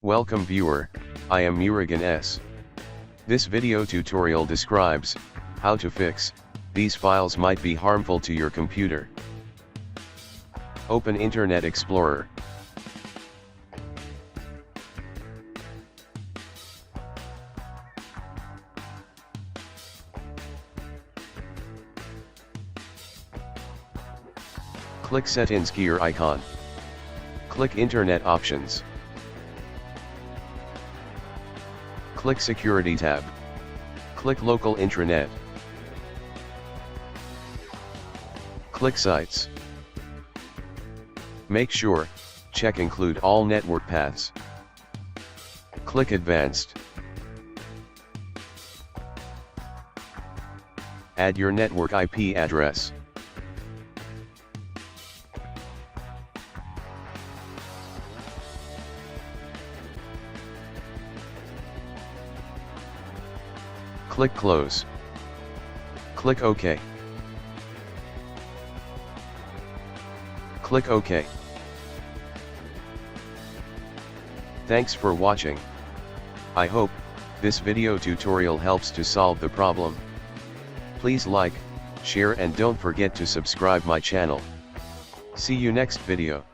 Welcome viewer, I am Murugan S. This video tutorial describes how to fix these files might be harmful to your computer. Open Internet Explorer. Click Settings gear icon. Click Internet Options. Click Security tab. Click Local Intranet. Click Sites. Make sure, check Include all network paths. Click Advanced. Add your network IP address. Click Close. Click OK. Click OK. Thanks for watching. I hope this video tutorial helps to solve the problem. Please like, share and don't forget to subscribe my channel. See you next video.